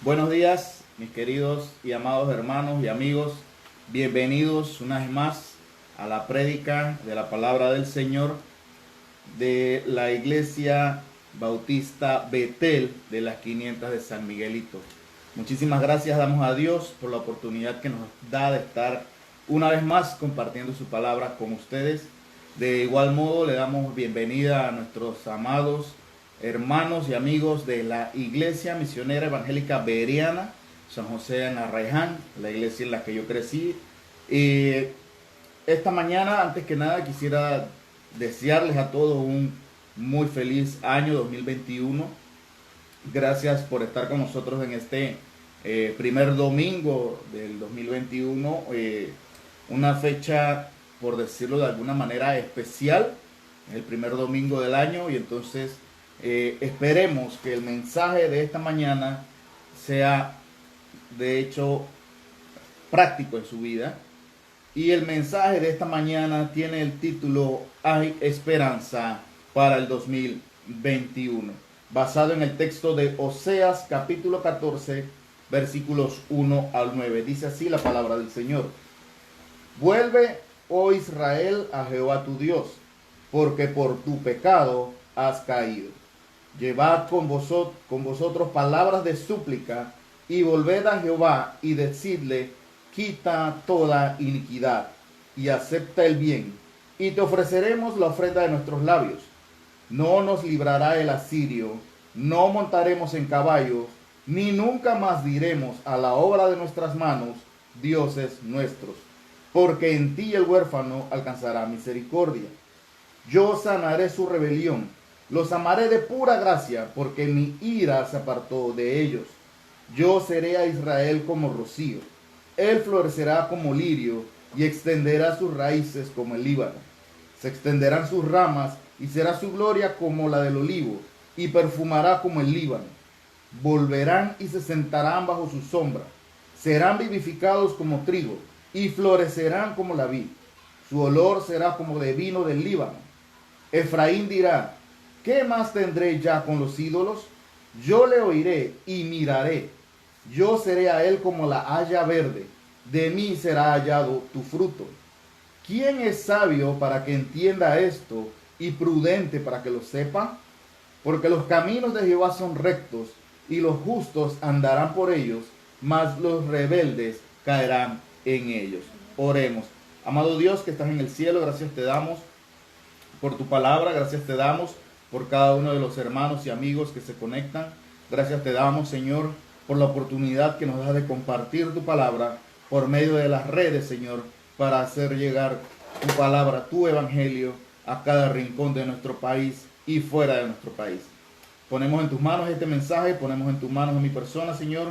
Buenos días, mis queridos y amados hermanos y amigos. Bienvenidos una vez más a la prédica de la palabra del Señor de la Iglesia Bautista Betel de las 500 de San Miguelito. Muchísimas gracias damos a Dios por la oportunidad que nos da de estar una vez más compartiendo su palabra con ustedes. De igual modo le damos bienvenida a nuestros amados hermanos y amigos de la Iglesia Misionera Evangélica Bereana San José en Arraiján, la iglesia en la que yo crecí. Y esta mañana, antes que nada, quisiera desearles a todos un muy feliz año 2021. Gracias por estar con nosotros en este primer domingo del 2021, una fecha, por decirlo de alguna manera, especial, el primer domingo del año, y entonces esperemos que el mensaje de esta mañana sea de hecho práctico en su vida. Y el mensaje de esta mañana tiene el título Hay esperanza para el 2021, basado en el texto de Oseas capítulo 14 versículos 1 al 9. Dice así la palabra del Señor: Vuelve, oh Israel, a Jehová tu Dios, porque por tu pecado has caído. Llevad con vosotros palabras de súplica, y volved a Jehová y decidle: quita toda iniquidad y acepta el bien, y te ofreceremos la ofrenda de nuestros labios. No nos librará el asirio, no montaremos en caballos, ni nunca más diremos a la obra de nuestras manos: dioses nuestros, porque en ti el huérfano alcanzará misericordia. Yo sanaré su rebelión, los amaré de pura gracia, porque mi ira se apartó de ellos. Yo seré a Israel como rocío, él florecerá como lirio y extenderá sus raíces como el Líbano. Se extenderán sus ramas y será su gloria como la del olivo, y perfumará como el Líbano. Volverán y se sentarán bajo su sombra, serán vivificados como trigo y florecerán como la vid. Su olor será como de vino del Líbano. Efraín dirá: ¿qué más tendré ya con los ídolos? Yo le oiré y miraré. Yo seré a él como la haya verde, de mí será hallado tu fruto. ¿Quién es sabio para que entienda esto, y prudente para que lo sepa? Porque los caminos de Jehová son rectos, y los justos andarán por ellos, mas los rebeldes caerán en ellos. Oremos. Amado Dios que estás en el cielo, gracias te damos por tu palabra, gracias te damos por cada uno de los hermanos y amigos que se conectan. Gracias te damos, Señor, por la oportunidad que nos das de compartir tu palabra por medio de las redes, Señor, para hacer llegar tu palabra, tu evangelio a cada rincón de nuestro país y fuera de nuestro país. Ponemos en tus manos este mensaje, ponemos en tus manos a mi persona, Señor,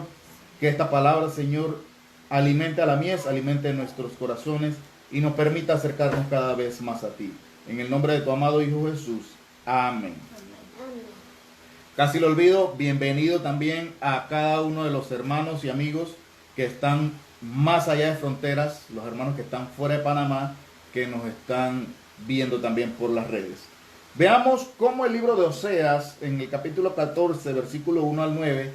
que esta palabra, Señor, alimente a la mies, alimente nuestros corazones y nos permita acercarnos cada vez más a ti. En el nombre de tu amado Hijo Jesús. Amén. Casi lo olvido, bienvenido también a cada uno de los hermanos y amigos que están más allá de fronteras, los hermanos que están fuera de Panamá, que nos están viendo también por las redes. Veamos cómo el libro de Oseas, en el capítulo 14, versículo 1 al 9,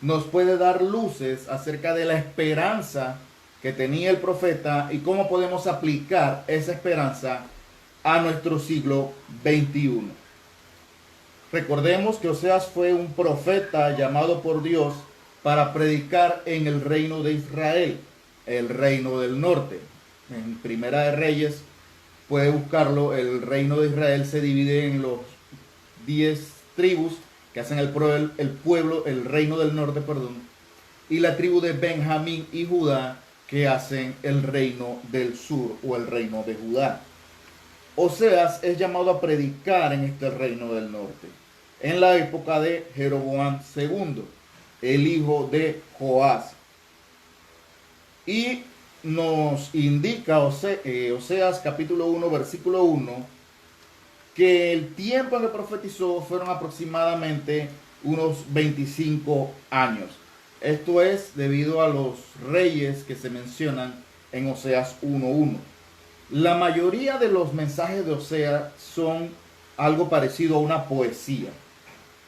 nos puede dar luces acerca de la esperanza que tenía el profeta y cómo podemos aplicar esa esperanza a nuestro siglo XXI. Recordemos que Oseas fue un profeta llamado por Dios para predicar en el reino de Israel, el reino del norte. En Primera de Reyes, puede buscarlo, el reino de Israel se divide en los 10 tribus que hacen el pueblo, el reino del norte, perdón, y la tribu de Benjamín y Judá que hacen el reino del sur o el reino de Judá. Oseas es llamado a predicar en este reino del norte, en la época de Jeroboam II, el hijo de Joás. Y nos indica Oseas capítulo 1, versículo 1, que el tiempo en que profetizó fueron aproximadamente unos 25 años. Esto es debido a los reyes que se mencionan en Oseas 1:1. La mayoría de los mensajes de Oseas son algo parecido a una poesía.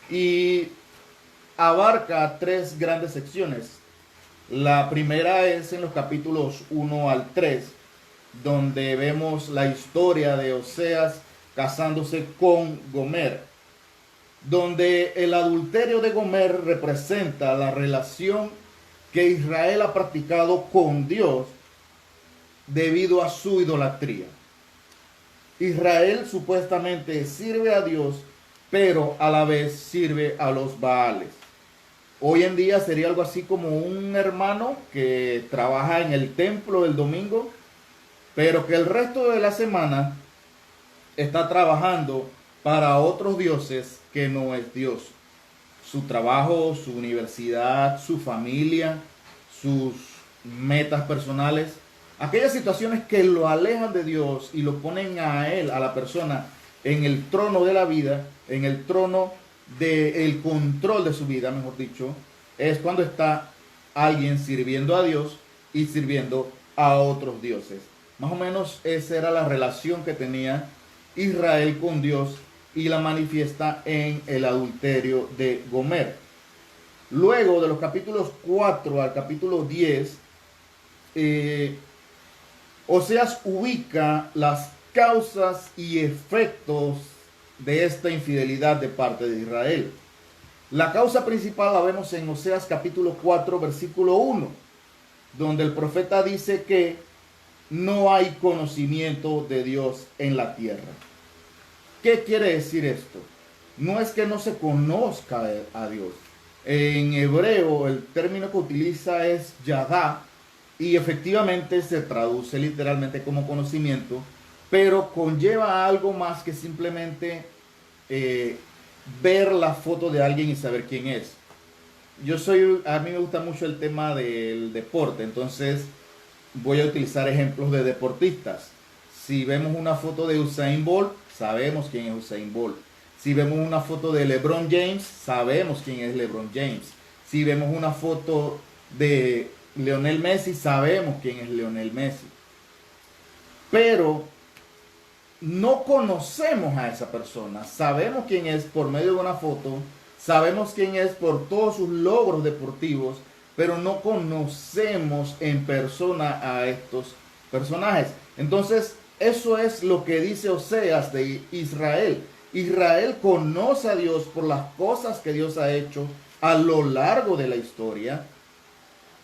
Y abarca tres grandes secciones. La primera es en los capítulos 1 al 3, donde vemos la historia de Oseas casándose con Gomer, donde el adulterio de Gomer representa la relación que Israel ha practicado con Dios debido a su idolatría. Israel supuestamente sirve a Dios, pero a la vez sirve a los Baales. Hoy en día sería algo así como un hermano que trabaja en el templo el domingo, pero que el resto de la semana está trabajando para otros dioses que no es Dios. Su trabajo, su universidad, su familia, sus metas personales, aquellas situaciones que lo alejan de Dios y lo ponen a él, a la persona, en el trono de la vida, en el trono del control de su vida, mejor dicho, es cuando está alguien sirviendo a Dios y sirviendo a otros dioses. Más o menos esa era la relación que tenía Israel con Dios y la manifiesta en el adulterio de Gomer. Luego de los capítulos 4 al capítulo 10, Oseas ubica las causas y efectos de esta infidelidad de parte de Israel. La causa principal la vemos en Oseas capítulo 4, versículo 1, donde el profeta dice que no hay conocimiento de Dios en la tierra. ¿Qué quiere decir esto? No es que no se conozca a Dios. En hebreo el término que utiliza es yadá y efectivamente se traduce literalmente como conocimiento, pero conlleva algo más que simplemente ver la foto de alguien y saber quién es. A mí me gusta mucho el tema del deporte, entonces voy a utilizar ejemplos de deportistas. Si vemos una foto de Usain Bolt, sabemos quién es Usain Bolt. Si vemos una foto de LeBron James, sabemos quién es LeBron James. Si vemos una foto de Lionel Messi, sabemos quién es Lionel Messi. Pero no conocemos a esa persona. Sabemos quién es por medio de una foto, sabemos quién es por todos sus logros deportivos, pero no conocemos en persona a estos personajes. Entonces, eso es lo que dice Oseas de Israel. Israel conoce a Dios por las cosas que Dios ha hecho a lo largo de la historia,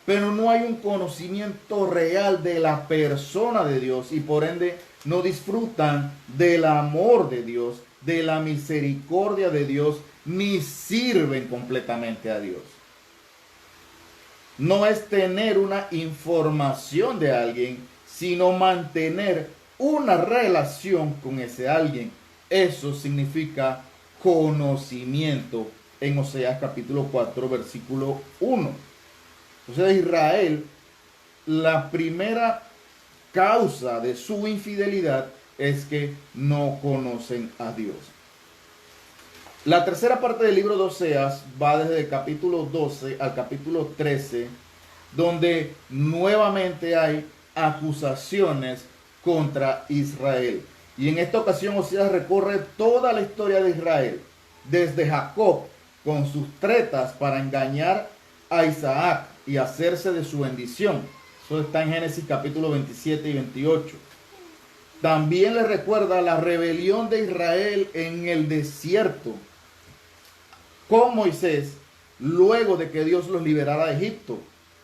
pero no hay un conocimiento real de la persona de Dios y por ende no disfrutan del amor de Dios, de la misericordia de Dios, ni sirven completamente a Dios. No es tener una información de alguien, sino mantener una relación con ese alguien. Eso significa conocimiento en Oseas capítulo 4, versículo 1. Entonces Israel, la primera causa de su infidelidad es que no conocen a Dios. La tercera parte del libro de Oseas va desde el capítulo 12 al capítulo 13, donde nuevamente hay acusaciones contra Israel. Y en esta ocasión Oseas recorre toda la historia de Israel, desde Jacob con sus tretas para engañar a Isaac y hacerse de su bendición. Eso está en Génesis capítulo 27 y 28. También le recuerda la rebelión de Israel en el desierto con Moisés, luego de que Dios los liberara de Egipto,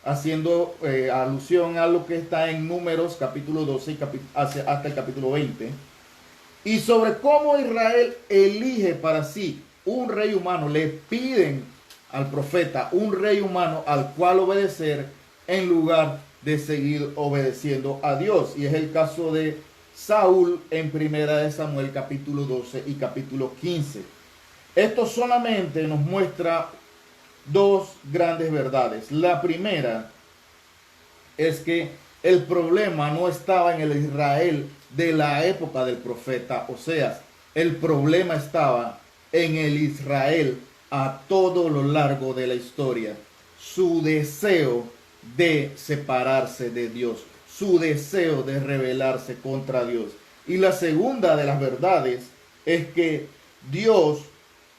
haciendo alusión a lo que está en Números capítulo 12 y hasta el capítulo 20. Y sobre cómo Israel elige para sí un rey humano, le piden al profeta un rey humano al cual obedecer en lugar de seguir obedeciendo a Dios. Y es el caso de Saúl en Primera de Samuel capítulo 12 y capítulo 15. Esto solamente nos muestra dos grandes verdades. La primera es que el problema no estaba en el Israel de la época del profeta Oseas. El problema estaba en el Israel a todo lo largo de la historia. Su deseo de separarse de Dios, su deseo de rebelarse contra Dios. Y la segunda de las verdades es que Dios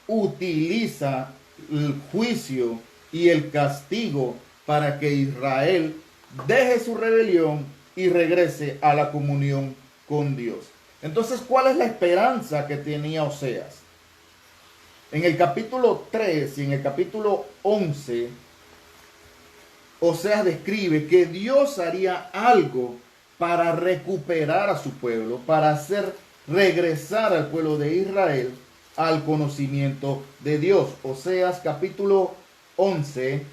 utiliza el juicio y el castigo para que Israel deje su rebelión y regrese a la comunión con Dios. Entonces, ¿cuál es la esperanza que tenía Oseas? En el capítulo 3 y en el capítulo 11, Oseas describe que Dios haría algo para recuperar a su pueblo, para hacer regresar al pueblo de Israel al conocimiento de Dios. Oseas capítulo 11,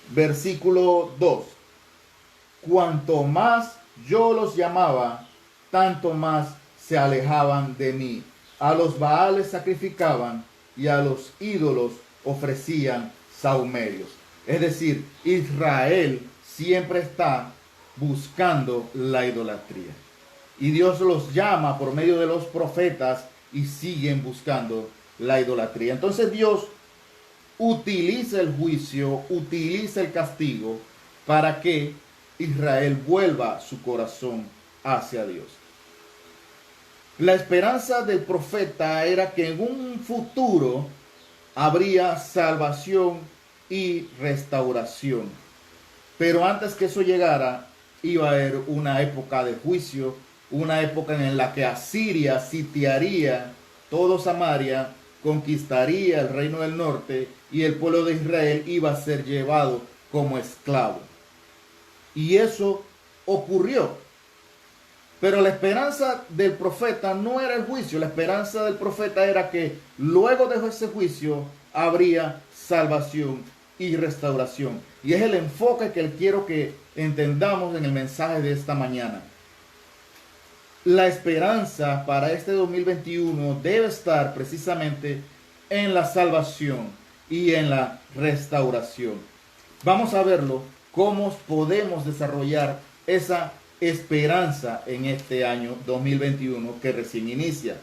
versículo 2. Cuanto más yo los llamaba, tanto más se alejaban de mí. A los Baales sacrificaban y a los ídolos ofrecían sahumerios. Es decir, Israel siempre está buscando la idolatría. Y Dios los llama por medio de los profetas y siguen buscando la idolatría. Entonces Dios utiliza el juicio, utiliza el castigo para que Israel vuelva su corazón hacia Dios. La esperanza del profeta era que en un futuro habría salvación y restauración. Pero antes que eso llegara, iba a haber una época de juicio, una época en la que Asiria sitiaría todo Samaria, conquistaría el reino del norte y el pueblo de Israel iba a ser llevado como esclavo. Y eso ocurrió. Pero la esperanza del profeta no era el juicio, la esperanza del profeta era que luego de ese juicio habría salvación y restauración. Y es el enfoque que quiero que entendamos en el mensaje de esta mañana. La esperanza para este 2021 debe estar precisamente en la salvación y en la restauración. Vamos a verlo, cómo podemos desarrollar esa esperanza en este año 2021 que recién inicia.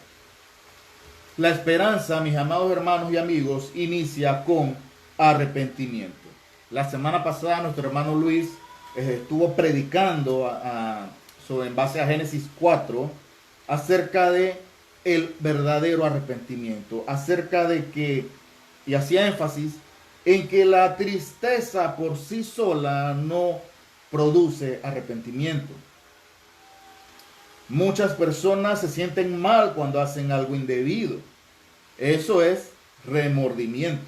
La esperanza, mis amados hermanos y amigos, inicia con arrepentimiento. La semana pasada nuestro hermano Luis estuvo predicando en base a Génesis 4 acerca de el verdadero arrepentimiento, acerca de que, y hacía énfasis en que la tristeza por sí sola no produce arrepentimiento. Muchas personas se sienten mal cuando hacen algo indebido. Eso es remordimiento.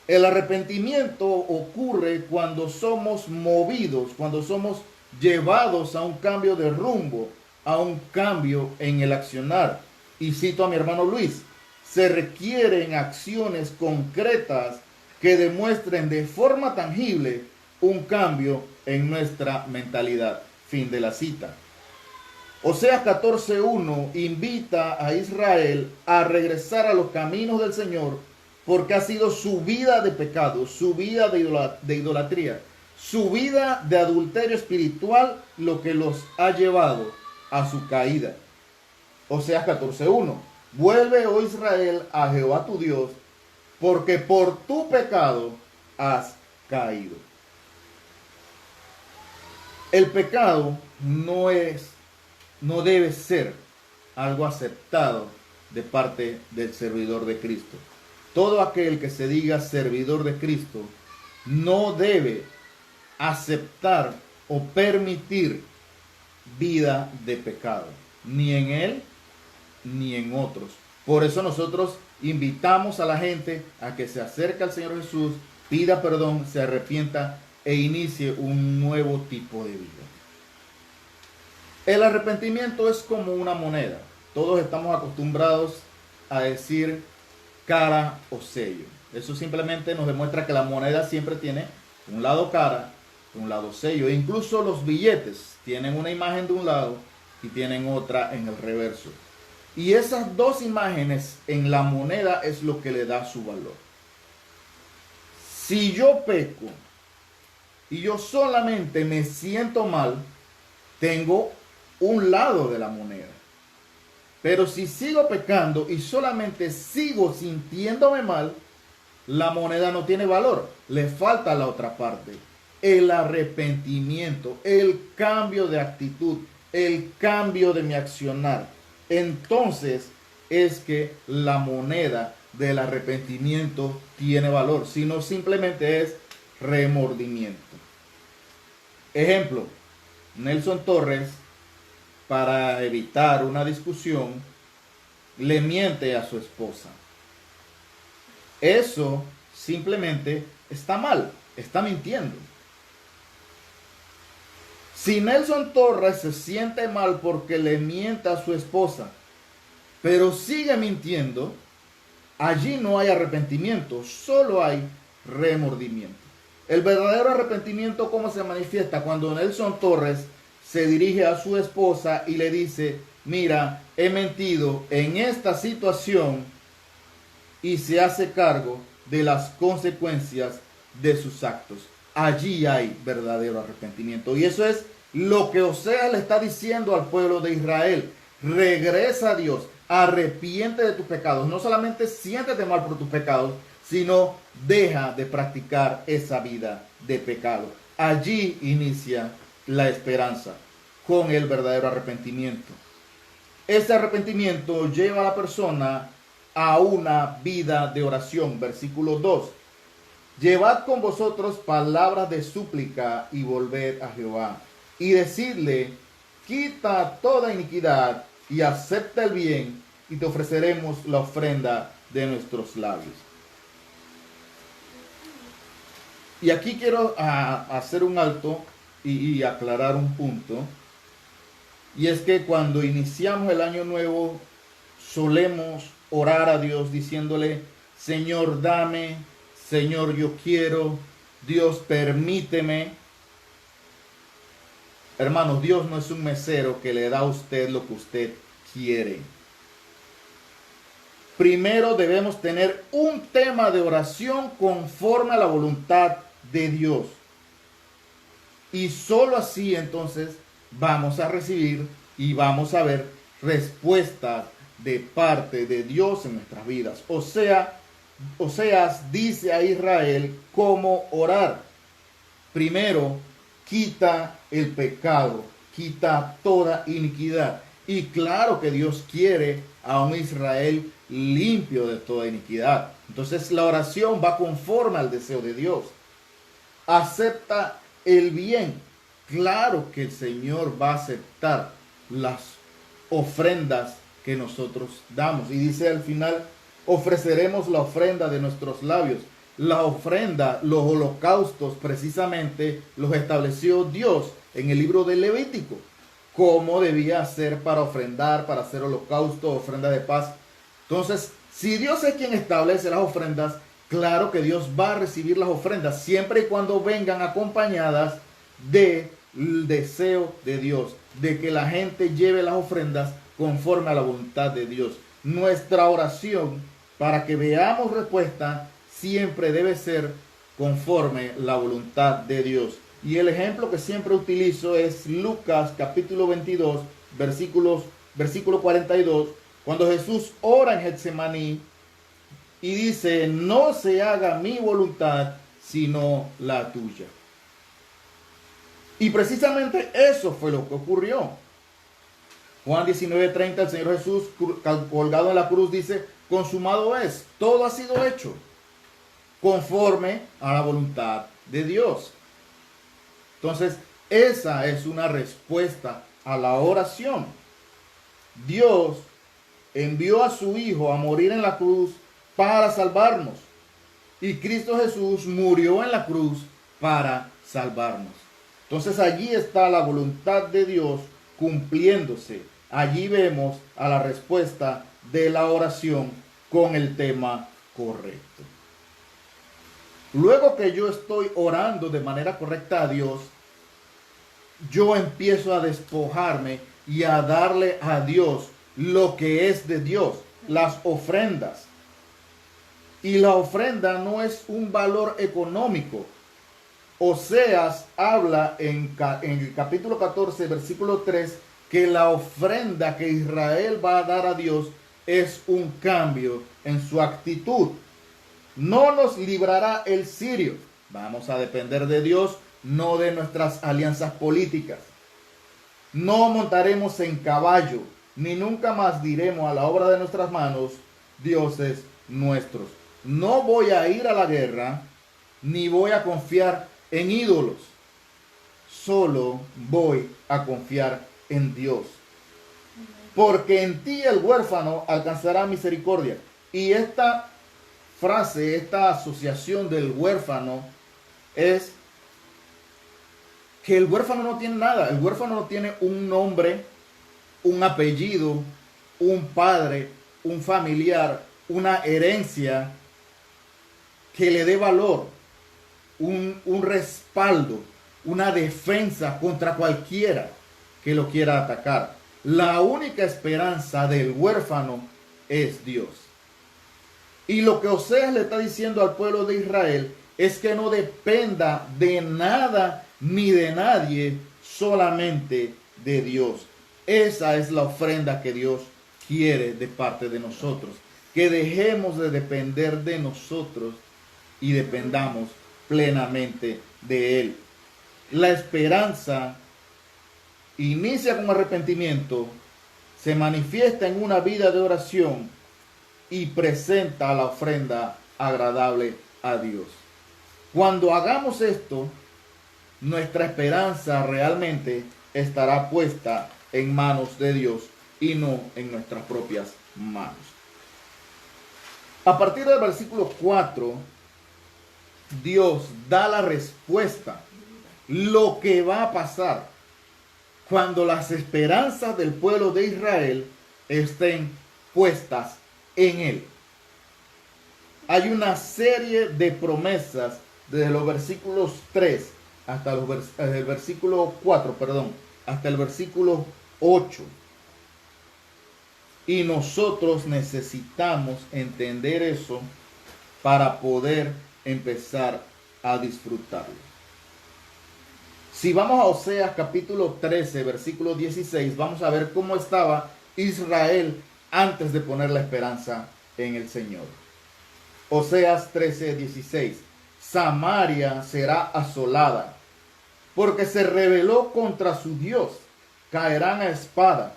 El arrepentimiento ocurre cuando somos movidos, cuando somos llevados a un cambio de rumbo, a un cambio en el accionar. Y cito a mi hermano Luis, se requieren acciones concretas que demuestren de forma tangible un cambio en nuestra mentalidad. Fin de la cita. Oseas 14:1 invita a Israel a regresar a los caminos del Señor porque ha sido su vida de pecado, su vida de idolatría, su vida de adulterio espiritual lo que los ha llevado a su caída. Oseas 14:1. Vuelve, oh Israel, a Jehová tu Dios, porque por tu pecado has caído. El pecado no debe ser algo aceptado de parte del servidor de Cristo. Todo aquel que se diga servidor de Cristo no debe aceptar o permitir vida de pecado, ni en él ni en otros. Por eso nosotros invitamos a la gente a que se acerque al Señor Jesús, pida perdón, se arrepienta e inicie un nuevo tipo de vida. El arrepentimiento es como una moneda. Todos estamos acostumbrados a decir cara o sello. Eso simplemente nos demuestra que la moneda siempre tiene un lado cara, un lado sello. E incluso los billetes tienen una imagen de un lado y tienen otra en el reverso. Y esas dos imágenes en la moneda es lo que le da su valor. Si yo peco y yo solamente me siento mal, tengo un lado de la moneda. Pero si sigo pecando y solamente sigo sintiéndome mal, la moneda no tiene valor. Le falta la otra parte. El arrepentimiento, el cambio de actitud, el cambio de mi accionar. Entonces es que la moneda del arrepentimiento tiene valor, sino simplemente es remordimiento. Ejemplo, Nelson Torres, para evitar una discusión, le miente a su esposa. Eso simplemente está mal, está mintiendo. Si Nelson Torres se siente mal porque le miente a su esposa, pero sigue mintiendo, allí no hay arrepentimiento, solo hay remordimiento. El verdadero arrepentimiento, ¿cómo se manifiesta? Cuando Nelson Torres se dirige a su esposa y le dice: mira, he mentido en esta situación, y se hace cargo de las consecuencias de sus actos. Allí hay verdadero arrepentimiento. Y eso es lo que Oseas le está diciendo al pueblo de Israel. Regresa a Dios, arrepiente de tus pecados. No solamente siéntete mal por tus pecados, sino deja de practicar esa vida de pecado. Allí inicia la esperanza con el verdadero arrepentimiento. Ese arrepentimiento lleva a la persona a una vida de oración. Versículo 2. Llevad con vosotros palabras de súplica y volved a Jehová. Y decidle: quita toda iniquidad y acepta el bien, y te ofreceremos la ofrenda de nuestros labios. Y aquí quiero hacer un alto y aclarar un punto. Y es que cuando iniciamos el año nuevo, solemos orar a Dios diciéndole: Señor, dame, Señor, yo quiero, Dios, permíteme. Hermanos, Dios no es un mesero que le da a usted lo que usted quiere. Primero debemos tener un tema de oración conforme a la voluntad de Dios. Y solo así entonces vamos a recibir y vamos a ver respuestas de parte de Dios en nuestras vidas. Oseas dice a Israel cómo orar. Primero, quita el pecado, quita toda iniquidad. Y claro que Dios quiere a un Israel limpio de toda iniquidad. Entonces la oración va conforme al deseo de Dios. Acepta el bien. Claro que el Señor va a aceptar las ofrendas que nosotros damos. Y dice al final: ofreceremos la ofrenda de nuestros labios. La ofrenda, los holocaustos, precisamente los estableció Dios en el libro de Levítico. Cómo debía ser para ofrendar, para hacer holocausto, ofrenda de paz. Entonces, si Dios es quien establece las ofrendas, claro que Dios va a recibir las ofrendas, siempre y cuando vengan acompañadas del deseo de Dios, de que la gente lleve las ofrendas conforme a la voluntad de Dios. Nuestra oración, para que veamos respuesta, siempre debe ser conforme la voluntad de Dios. Y el ejemplo que siempre utilizo es Lucas capítulo 22, versículo 42, cuando Jesús ora en Getsemaní y dice: no se haga mi voluntad, sino la tuya. Y precisamente eso fue lo que ocurrió. Juan 19:30, el Señor Jesús colgado en la cruz dice: consumado es, todo ha sido hecho conforme a la voluntad de Dios. Entonces, esa es una respuesta a la oración. Dios envió a su Hijo a morir en la cruz para salvarnos. Y Cristo Jesús murió en la cruz para salvarnos. Entonces allí está la voluntad de Dios cumpliéndose. Allí vemos a la respuesta de la oración con el tema correcto. Luego que yo estoy orando de manera correcta a Dios, yo empiezo a despojarme y a darle a Dios lo que es de Dios, las ofrendas. Y la ofrenda no es un valor económico. Oseas habla en el capítulo 14, versículo 3, que la ofrenda que Israel va a dar a Dios es un cambio en su actitud. No nos librará el sirio. Vamos a depender de Dios, no de nuestras alianzas políticas. No montaremos en caballo, ni nunca más diremos a la obra de nuestras manos: dioses nuestros. No voy a ir a la guerra, ni voy a confiar en ídolos. Solo voy a confiar en Dios. Porque en ti el huérfano alcanzará misericordia. Y esta frase, esta asociación del huérfano es que el huérfano no tiene nada. El huérfano no tiene un nombre, un apellido, un padre, un familiar, una herencia que le dé valor, un respaldo, una defensa contra cualquiera que lo quiera atacar. La única esperanza del huérfano es Dios. Y lo que Oseas le está diciendo al pueblo de Israel es que no dependa de nada ni de nadie, solamente de Dios. Esa es la ofrenda que Dios quiere de parte de nosotros. Que dejemos de depender de nosotros y dependamos plenamente de Él. La esperanza inicia con arrepentimiento, se manifiesta en una vida de oración y presenta la ofrenda agradable a Dios. Cuando hagamos esto, nuestra esperanza realmente estará puesta en manos de Dios y no en nuestras propias manos. A partir del versículo 4, Dios da la respuesta, lo que va a pasar cuando las esperanzas del pueblo de Israel estén puestas en Él. Hay una serie de promesas desde los versículos 3 hasta el versículo 4, hasta el versículo 8. Y nosotros necesitamos entender eso para poder empezar a disfrutarlo. Si vamos a Oseas capítulo 13, versículo 16, vamos a ver cómo estaba Israel antes de poner la esperanza en el Señor. Oseas 13, 16. Samaria será asolada, porque se rebeló contra su Dios. Caerán a espada,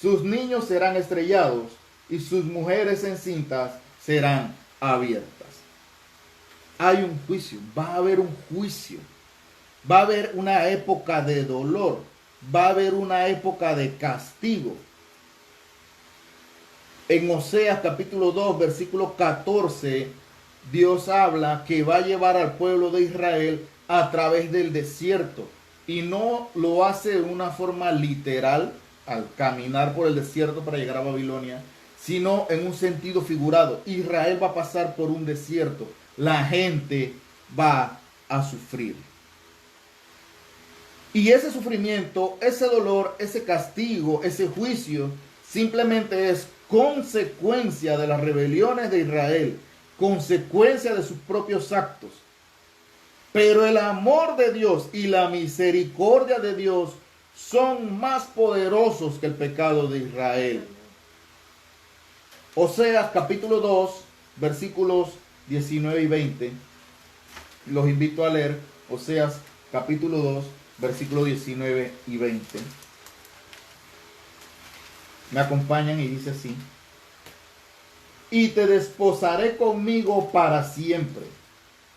sus niños serán estrellados, y sus mujeres encintas serán abiertas. Hay un juicio, va a haber un juicio. Va a haber una época de dolor, va a haber una época de castigo. En Oseas capítulo 2, versículo 14, Dios habla que va a llevar al pueblo de Israel a través del desierto. Y no lo hace de una forma literal, al caminar por el desierto para llegar a Babilonia, sino en un sentido figurado. Israel va a pasar por un desierto. La gente va a sufrir. Y ese sufrimiento, ese dolor, ese castigo, ese juicio, simplemente es consecuencia de las rebeliones de Israel, consecuencia de sus propios actos. Pero el amor de Dios y la misericordia de Dios son más poderosos que el pecado de Israel. Oseas capítulo 2, versículos 19 y 20. Los invito a leer Oseas capítulo 2, versículos 19 y 20. Me acompañan y dice así: y te desposaré conmigo para siempre.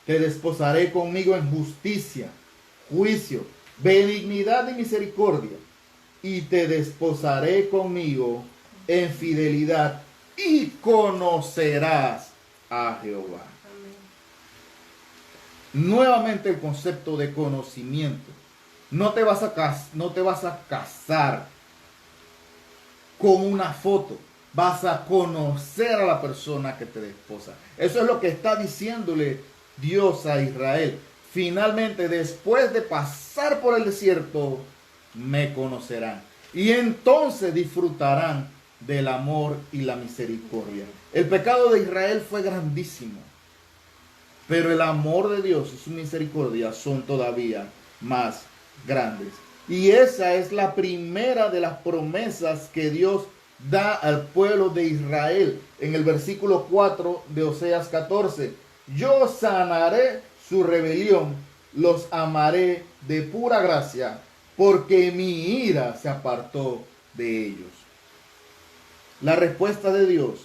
Te desposaré conmigo en justicia, juicio, benignidad y misericordia. Y te desposaré conmigo en fidelidad y conocerás a Jehová. Nuevamente el concepto de conocimiento. No te vas a casar con una foto. Vas a conocer a la persona que te desposa. Eso es lo que está diciéndole Dios a Israel. Finalmente, después de pasar por el desierto, me conocerán. Y entonces disfrutarán del amor y la misericordia. El pecado de Israel fue grandísimo, pero el amor de Dios y su misericordia son todavía más grandes. Y esa es la primera de las promesas que Dios da al pueblo de Israel. En el versículo 4 de Oseas 14. Yo sanaré su rebelión, los amaré de pura gracia, porque mi ira se apartó de ellos. La respuesta de Dios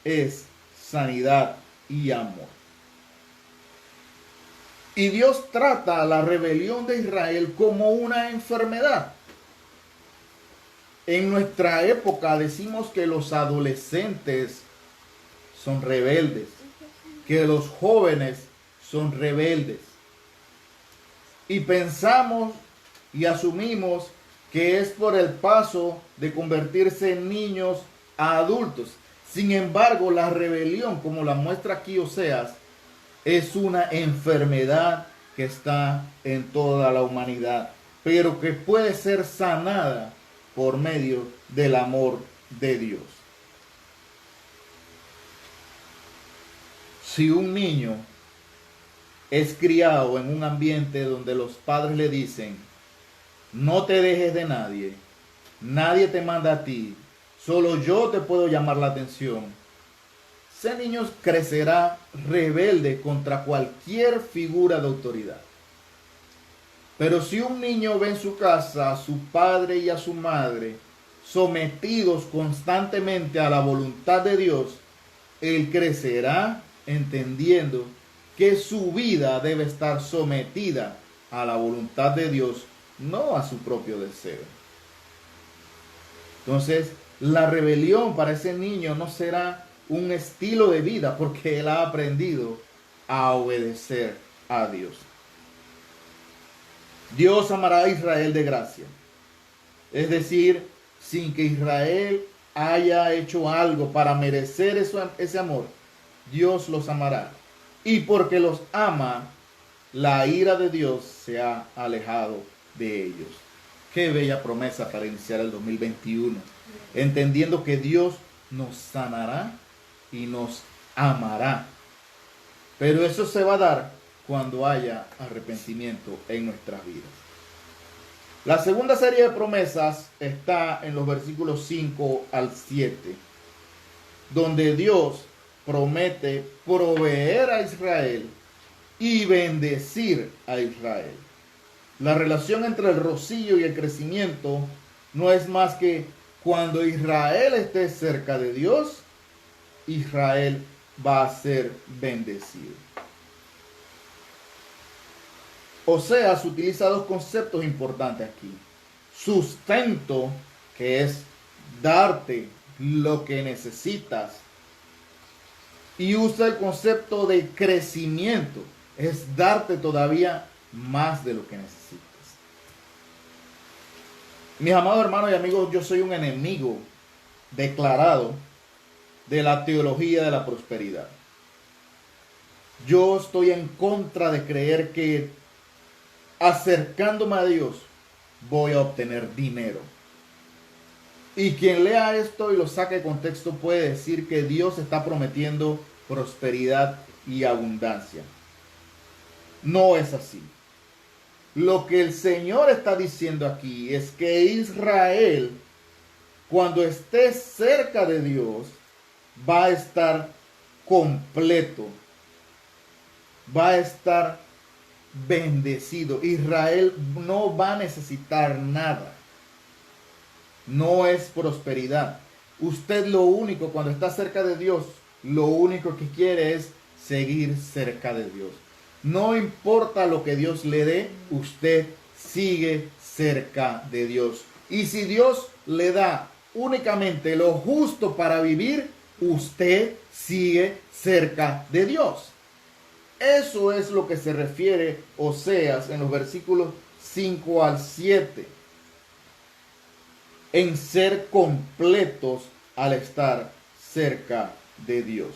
es sanidad y amor. Y Dios trata la rebelión de Israel como una enfermedad. En nuestra época decimos que los adolescentes son rebeldes, que los jóvenes son rebeldes. Y pensamos y asumimos que es por el paso de convertirse en niños a adultos. Sin embargo, la rebelión, como la muestra aquí Oseas, es una enfermedad que está en toda la humanidad, pero que puede ser sanada por medio del amor de Dios. Si un niño es criado en un ambiente donde los padres le dicen, no te dejes de nadie, nadie te manda a ti, solo yo te puedo llamar la atención, ese niño crecerá rebelde contra cualquier figura de autoridad. Pero si un niño ve en su casa a su padre y a su madre sometidos constantemente a la voluntad de Dios, él crecerá entendiendo que su vida debe estar sometida a la voluntad de Dios, no a su propio deseo. Entonces, la rebelión para ese niño no será un estilo de vida porque él ha aprendido a obedecer a Dios. Dios amará a Israel de gracia. Es decir, sin que Israel haya hecho algo para merecer ese amor, Dios los amará. Y porque los ama, la ira de Dios se ha alejado de ellos. Qué bella promesa para iniciar el 2021. Entendiendo que Dios nos sanará y nos amará. Pero eso se va a dar cuando haya arrepentimiento en nuestras vidas. La segunda serie de promesas está en los versículos 5 al 7, donde Dios promete proveer a Israel y bendecir a Israel. La relación entre el rocío y el crecimiento no es más que cuando Israel esté cerca de Dios, Israel va a ser bendecido. Oseas utiliza dos conceptos importantes aquí. Sustento, que es darte lo que necesitas. Y usa el concepto de crecimiento, es darte todavía más de lo que necesitas. Mis amados hermanos y amigos, yo soy un enemigo declarado de la teología de la prosperidad. Yo estoy en contra de creer que acercándome a Dios voy a obtener dinero. Y quien lea esto y lo saque de contexto puede decir que Dios está prometiendo prosperidad y abundancia. No es así. Lo que el Señor está diciendo aquí es que Israel, cuando esté cerca de Dios, va a estar completo, va a estar bendecido. Israel no va a necesitar nada. No es prosperidad. Usted lo único, cuando está cerca de Dios, lo único que quiere es seguir cerca de Dios. No importa lo que Dios le dé, usted sigue cerca de Dios. Y si Dios le da únicamente lo justo para vivir, usted sigue cerca de Dios. Eso es lo que se refiere Oseas en los versículos 5 al 7. En ser completos al estar cerca de Dios.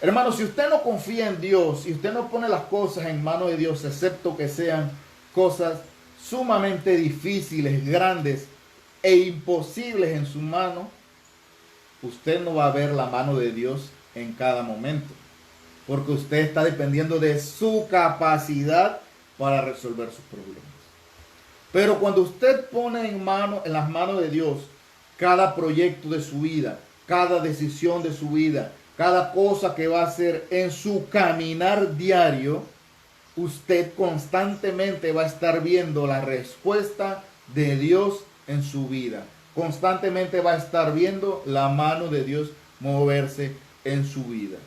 Hermanos, si usted no confía en Dios, si usted no pone las cosas en manos de Dios, excepto que sean cosas sumamente difíciles, grandes e imposibles en su mano, usted no va a ver la mano de Dios en cada momento. Porque usted está dependiendo de su capacidad para resolver sus problemas. Pero cuando usted pone en las manos de Dios cada proyecto de su vida, cada decisión de su vida, cada cosa que va a hacer en su caminar diario, usted constantemente va a estar viendo la respuesta de Dios en su vida. Constantemente va a estar viendo la mano de Dios moverse en su vida.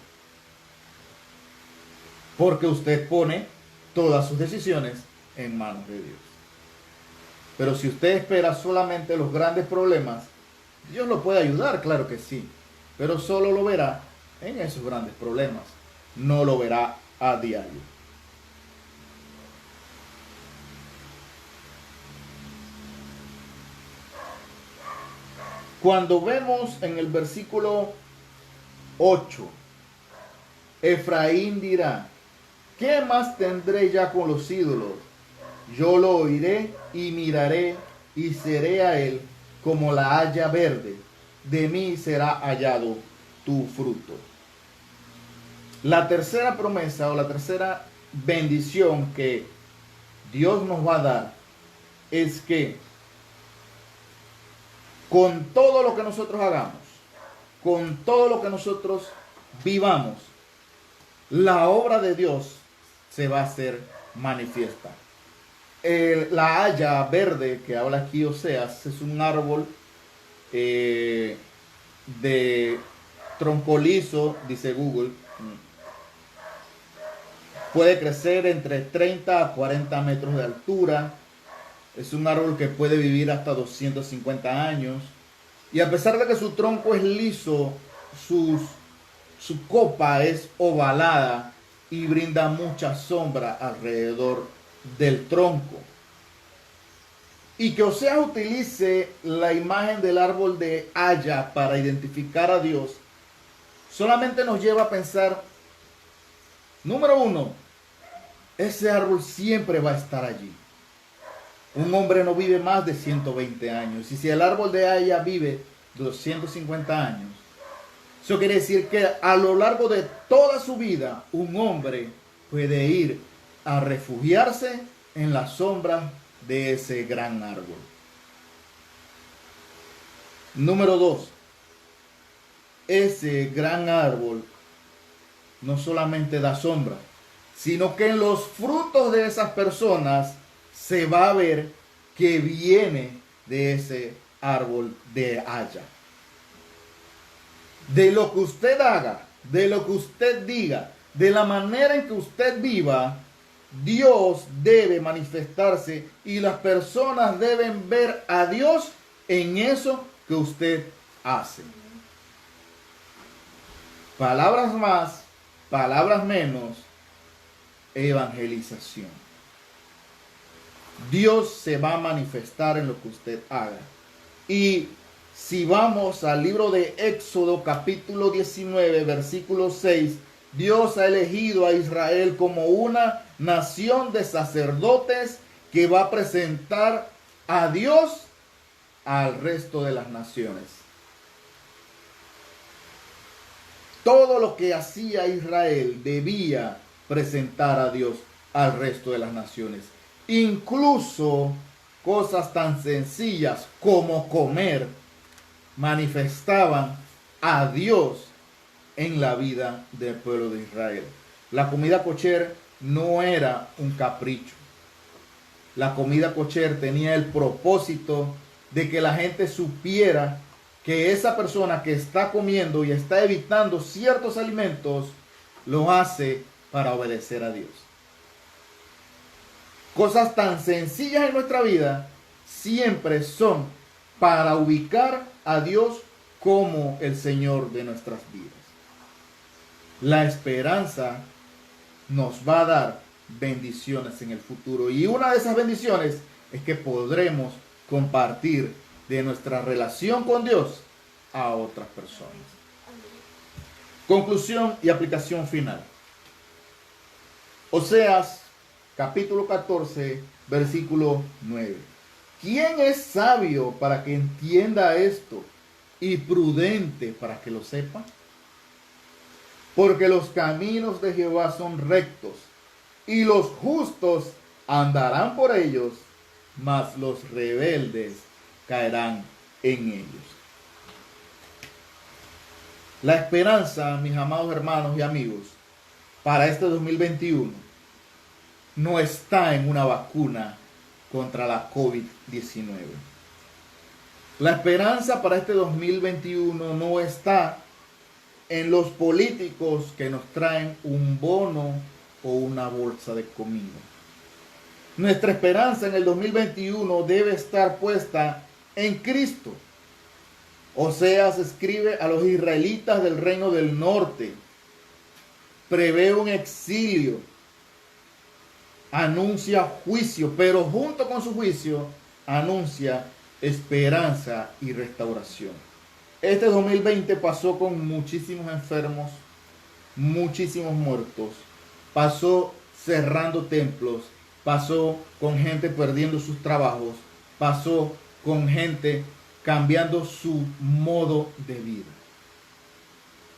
Porque usted pone todas sus decisiones en manos de Dios. Pero si usted espera solamente los grandes problemas, Dios lo puede ayudar, claro que sí. Pero solo lo verá en esos grandes problemas. No lo verá a diario. Cuando vemos en el versículo 8, Efraín dirá, ¿qué más tendré ya con los ídolos? Yo lo oiré y miraré y seré a él como la haya verde. De mí será hallado tu fruto. La tercera promesa o la tercera bendición que Dios nos va a dar es que con todo lo que nosotros hagamos, con todo lo que nosotros vivamos, la obra de Dios se va a hacer manifiesta. La haya verde que habla aquí Oseas es un árbol de tronco liso, dice Google. Puede crecer entre 30 a 40 metros de altura. Es un árbol que puede vivir hasta 250 años. Y a pesar de que su tronco es liso, su copa es ovalada y brinda mucha sombra alrededor del tronco. Y que Oseas utilice la imagen del árbol de haya para identificar a Dios, solamente nos lleva a pensar, número uno, ese árbol siempre va a estar allí. Un hombre no vive más de 120 años. Y si el árbol de haya vive 250 años, eso quiere decir que a lo largo de toda su vida, un hombre puede ir a refugiarse en la sombra de ese gran árbol. Número 2. Ese gran árbol no solamente da sombra, sino que en los frutos de esas personas se va a ver que viene de ese árbol de haya. De lo que usted haga, de lo que usted diga, de la manera en que usted viva, Dios debe manifestarse y las personas deben ver a Dios en eso que usted hace. Palabras más, palabras menos, evangelización. Dios se va a manifestar en lo que usted haga. Y si vamos al libro de Éxodo capítulo 19, versículo 6, Dios ha elegido a Israel como una nación de sacerdotes que va a presentar a Dios al resto de las naciones. Todo lo que hacía Israel debía presentar a Dios al resto de las naciones. Incluso cosas tan sencillas como comer manifestaban a Dios en la vida del pueblo de Israel. La comida kosher no era un capricho. La comida kosher tenía el propósito de que la gente supiera que esa persona que está comiendo y está evitando ciertos alimentos lo hace para obedecer a Dios. Cosas tan sencillas en nuestra vida siempre son para ubicar a Dios como el Señor de nuestras vidas. La esperanza nos va a dar bendiciones en el futuro. Y una de esas bendiciones es que podremos compartir de nuestra relación con Dios a otras personas. Conclusión y aplicación final. Oseas, capítulo 14, versículo 9. ¿Quién es sabio para que entienda esto y prudente para que lo sepa? Porque los caminos de Jehová son rectos, y los justos andarán por ellos, mas los rebeldes caerán en ellos. La esperanza, mis amados hermanos y amigos, para este 2021 no está en una vacuna contra la COVID-19. La esperanza para este 2021 no está en los políticos que nos traen un bono o una bolsa de comida. Nuestra esperanza en el 2021 debe estar puesta en Cristo. Oseas escribe a los israelitas del reino del norte, prevé un exilio, anuncia juicio, pero junto con su juicio anuncia esperanza y restauración. Este 2020 pasó con muchísimos enfermos, muchísimos muertos, pasó cerrando templos, pasó con gente perdiendo sus trabajos, pasó con gente cambiando su modo de vida.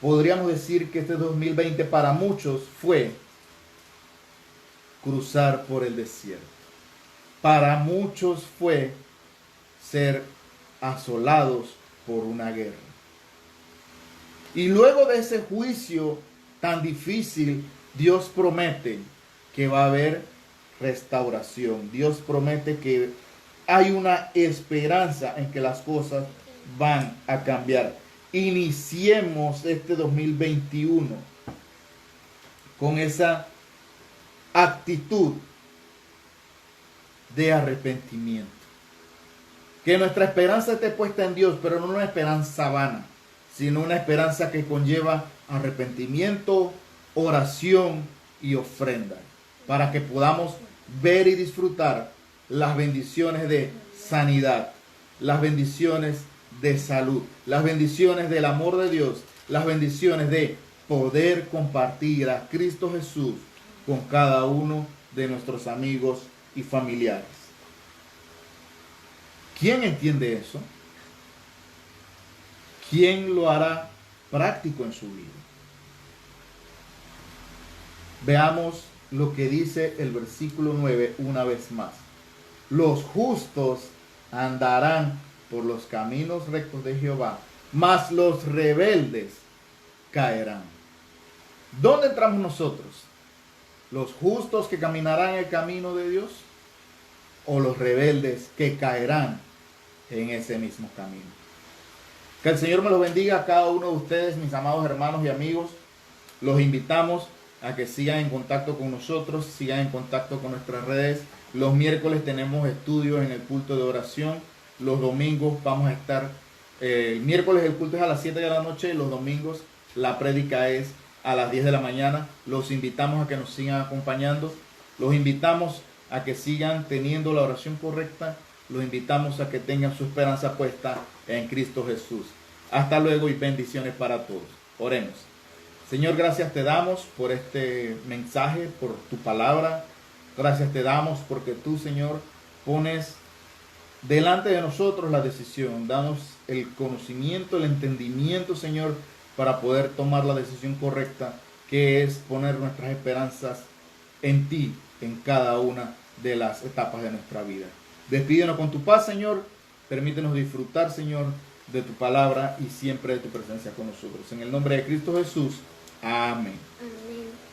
Podríamos decir que este 2020 para muchos fue cruzar por el desierto. Para muchos fue ser asolados por una guerra. Y luego de ese juicio tan difícil, Dios promete que va a haber restauración. Dios promete que hay una esperanza en que las cosas van a cambiar. Iniciemos este 2021 con esa actitud de arrepentimiento. Que nuestra esperanza esté puesta en Dios, pero no una esperanza vana, sino una esperanza que conlleva arrepentimiento, oración y ofrenda, para que podamos ver y disfrutar las bendiciones de sanidad, las bendiciones de salud, las bendiciones del amor de Dios, las bendiciones de poder compartir a Cristo Jesús con cada uno de nuestros amigos y familiares. ¿Quién entiende eso? ¿Quién lo hará práctico en su vida? Veamos lo que dice el versículo 9 una vez más. Los justos andarán por los caminos rectos de Jehová, mas los rebeldes caerán. ¿Dónde entramos nosotros? ¿Los justos que caminarán el camino de Dios? ¿O los rebeldes que caerán en ese mismo camino? Que el Señor me los bendiga a cada uno de ustedes, mis amados hermanos y amigos. Los invitamos a que sigan en contacto con nosotros, sigan en contacto con nuestras redes. Los miércoles tenemos estudios en el culto de oración. Los domingos vamos a estar, el miércoles el culto es a las 7 de la noche y los domingos la prédica es a las 10 de la mañana. Los invitamos a que nos sigan acompañando. Los invitamos a que sigan teniendo la oración correcta. Los invitamos a que tengan su esperanza puesta en Cristo Jesús. Hasta luego y bendiciones para todos. Oremos. Señor, gracias te damos por este mensaje, por tu palabra. Gracias te damos porque tú, Señor, pones delante de nosotros la decisión. Danos el conocimiento, el entendimiento, Señor, para poder tomar la decisión correcta, que es poner nuestras esperanzas en ti, en cada una de las etapas de nuestra vida. Despídenos con tu paz, Señor. Permítenos disfrutar, Señor, de tu palabra y siempre de tu presencia con nosotros. En el nombre de Cristo Jesús. Amén. Amén.